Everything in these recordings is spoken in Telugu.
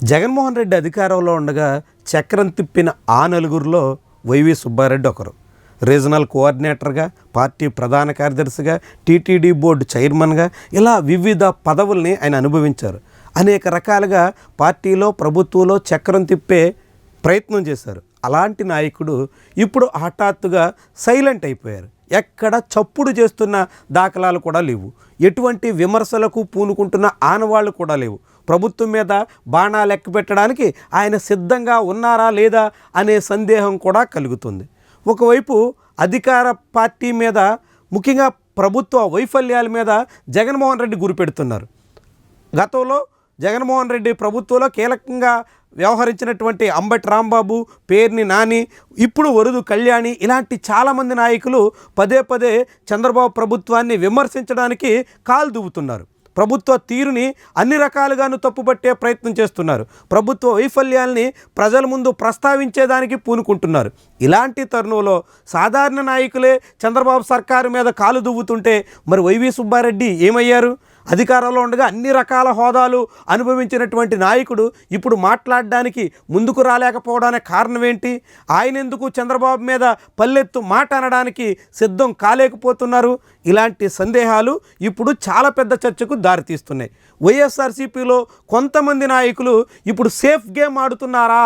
జగన్మోహన్ రెడ్డి అధికారంలో ఉండగా చక్రం తిప్పిన ఆ నలుగురిలో వైవి సుబ్బారెడ్డి ఒకరు. రీజనల్ కోఆర్డినేటర్గా, పార్టీ ప్రధాన కార్యదర్శిగా, టీటీడీ బోర్డు చైర్మన్గా ఇలా వివిధ పదవుల్ని ఆయన అనుభవించారు. అనేక రకాలుగా పార్టీలో ప్రభుత్వంలో చక్రం తిప్పే ప్రయత్నం చేశారు. అలాంటి నాయకుడు ఇప్పుడు హఠాత్తుగా సైలెంట్ అయిపోయారు. ఎక్కడ చప్పుడు చేస్తున్న దాఖలాలు కూడా లేవు. ఎటువంటి విమర్శలకు పూనుకుంటున్న ఆనవాళ్ళు కూడా లేవు. ప్రభుత్వం మీద బాణాలు ఎక్కుపెట్టడానికి ఆయన సిద్ధంగా ఉన్నారా లేదా అనే సందేహం కూడా కలుగుతుంది. ఒకవైపు అధికార పార్టీ మీద, ముఖ్యంగా ప్రభుత్వ వైఫల్యాల మీద జగన్మోహన్ రెడ్డి గురిపెడుతున్నారు. గతంలో జగన్మోహన్ రెడ్డి ప్రభుత్వంలో కీలకంగా వ్యవహరించినటువంటి అంబటి రాంబాబు, పేర్ని నాని, ఇప్పుడు వరుదు కళ్యాణి ఇలాంటి చాలామంది నాయకులు పదే పదే చంద్రబాబు ప్రభుత్వాన్ని విమర్శించడానికి కాలు దువ్వుతున్నారు. ప్రభుత్వ తీరుని అన్ని రకాలుగాను తప్పుపట్టే ప్రయత్నం చేస్తున్నారు. ప్రభుత్వ వైఫల్యాల్ని ప్రజల ముందు ప్రస్తావించేదానికి పూనుకుంటున్నారు. ఇలాంటి తరుణంలో సాధారణ నాయకులే చంద్రబాబు సర్కారు మీద కాలు దువ్వుతుంటే మరి వైవి సుబ్బారెడ్డి ఏమయ్యారు? అధికారంలో ఉండగా అన్ని రకాల హోదాలు అనుభవించినటువంటి నాయకుడు ఇప్పుడు మాట్లాడడానికి ముందుకు రాలేకపోవడానికి కారణం ఏంటి? ఆయన ఎందుకు చంద్రబాబు మీద పల్లెత్తు మాట అనడానికి సిద్ధం కాలేకపోతున్నారు? ఇలాంటి సందేహాలు ఇప్పుడు చాలా పెద్ద చర్చకు దారితీస్తున్నాయి. వైఎస్ఆర్సీపీలో కొంతమంది నాయకులు ఇప్పుడు సేఫ్ గేమ్ ఆడుతున్నారా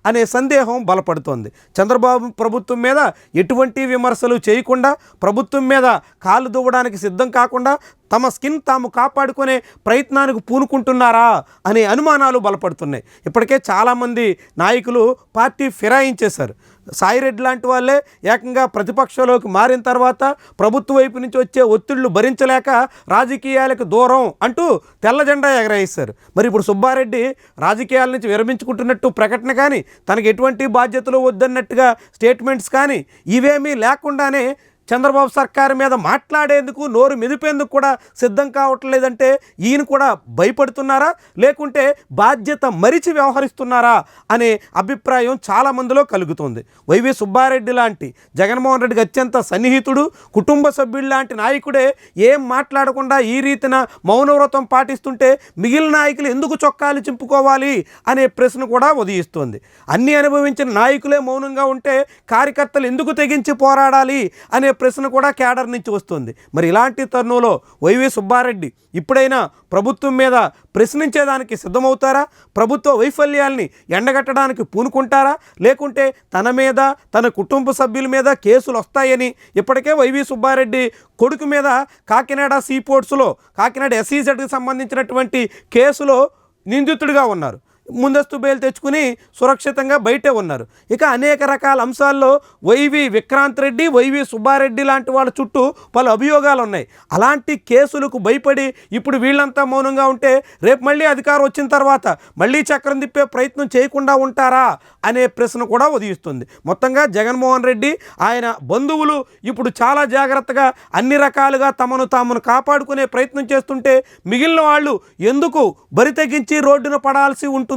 అనే సందేహం బలపడుతోంది. చంద్రబాబు ప్రభుత్వం మీద ఎటువంటి విమర్శలు చేయకుండా, ప్రభుత్వం మీద కాలు దువ్వడానికి సిద్ధం కాకుండా తమ స్కిన్ తాము కాపాడుకునే ప్రయత్నానికి పూనుకుంటున్నారా అనే అనుమానాలు బలపడుతున్నాయి. ఇప్పటికే చాలామంది నాయకులు పార్టీ ఫిరాయించేశారు. సాయిరెడ్డి లాంటి వాళ్ళే ఏకంగా ప్రతిపక్షంలోకి మారిన తర్వాత ప్రభుత్వ వైపు నుంచి వచ్చే ఒత్తిళ్లు భరించలేక రాజకీయాలకు దూరం అంటూ తెల్ల జెండా ఎగరేశారు. మరి ఇప్పుడు సుబ్బారెడ్డి రాజకీయాల నుంచి విరమించుకుంటున్నట్టు ప్రకటన కానీ, తనకు ఎటువంటి బాధ్యతలు వద్దన్నట్టుగా స్టేట్మెంట్స్ కానీ ఇవేమీ లేకుండానే చంద్రబాబు సర్కారు మీద మాట్లాడేందుకు, నోరు మెదిపేందుకు కూడా సిద్ధం కావట్లేదంటే ఈయన కూడా భయపడుతున్నారా, లేకుంటే బాధ్యత మరిచి వ్యవహరిస్తున్నారా అనే అభిప్రాయం చాలామందిలో కలుగుతుంది. వైవి సుబ్బారెడ్డి లాంటి జగన్మోహన్ రెడ్డికి అత్యంత సన్నిహితుడు, కుటుంబ సభ్యుడు లాంటి నాయకుడే ఏం మాట్లాడకుండా ఈ రీతిన మౌనవ్రతం పాటిస్తుంటే మిగిలిన నాయకులు ఎందుకు చొక్కాలు చింపుకోవాలి అనే ప్రశ్న కూడా ఉదయిస్తోంది. అన్ని అనుభవించిన నాయకులే మౌనంగా ఉంటే కార్యకర్తలు ఎందుకు తెగించి పోరాడాలి అనే ప్రశ్న కూడా కేడర్ నుంచి వస్తుంది. మరి ఇలాంటి తరుణంలో వైవి సుబ్బారెడ్డి ఇప్పుడైనా ప్రభుత్వం మీద ప్రశ్నించేదానికి సిద్ధమవుతారా? ప్రభుత్వ వైఫల్యాల్ని ఎండగట్టడానికి పూనుకుంటారా? లేకుంటే తన మీద, తన కుటుంబ సభ్యుల మీద కేసులు వస్తాయని ఇప్పటికే వైవి సుబ్బారెడ్డి కొడుకు మీద కాకినాడ సీపోర్ట్స్లో, కాకినాడ SEZకి సంబంధించినటువంటి కేసులో నిందితుడిగా ఉన్నారు. ముందస్తు బెయిల్ తెచ్చుకుని సురక్షితంగా బయటే ఉన్నారు. ఇక అనేక రకాల అంశాల్లో వైవి విక్రాంత్ రెడ్డి, వైవి సుబ్బారెడ్డి లాంటి వాళ్ళ చుట్టూ పలు అభియోగాలు ఉన్నాయి. అలాంటి కేసులకు భయపడి ఇప్పుడు వీళ్ళంతా మౌనంగా ఉంటే రేపు మళ్ళీ అధికారం వచ్చిన తర్వాత మళ్ళీ చక్రం తిప్పే ప్రయత్నం చేయకుండా ఉంటారా అనే ప్రశ్న కూడా ఉదయిస్తుంది. మొత్తంగా జగన్మోహన్ రెడ్డి, ఆయన బంధువులు ఇప్పుడు చాలా జాగ్రత్తగా అన్ని రకాలుగా తమను కాపాడుకునే ప్రయత్నం చేస్తుంటే మిగిలిన వాళ్ళు ఎందుకు బరి తెగించి రోడ్డున పడాల్సి ఉంటుంది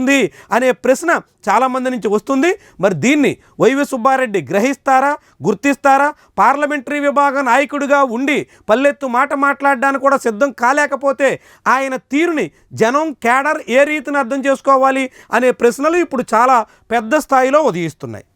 అనే ప్రశ్న చాలామంది నుంచి వస్తుంది. మరి దీన్ని వైవి సుబ్బారెడ్డి గ్రహిస్తారా, గుర్తిస్తారా? పార్లమెంటరీ విభాగ నాయకుడిగా ఉండి పల్లెత్తు మాట మాట్లాడడానికి కూడా సిద్ధం కాలేకపోతే ఆయన తీరుని జనం, కేడర్ ఏ రీతిని అర్థం చేసుకోవాలి అనే ప్రశ్నలు ఇప్పుడు చాలా పెద్ద స్థాయిలో ఉదయిస్తున్నాయి.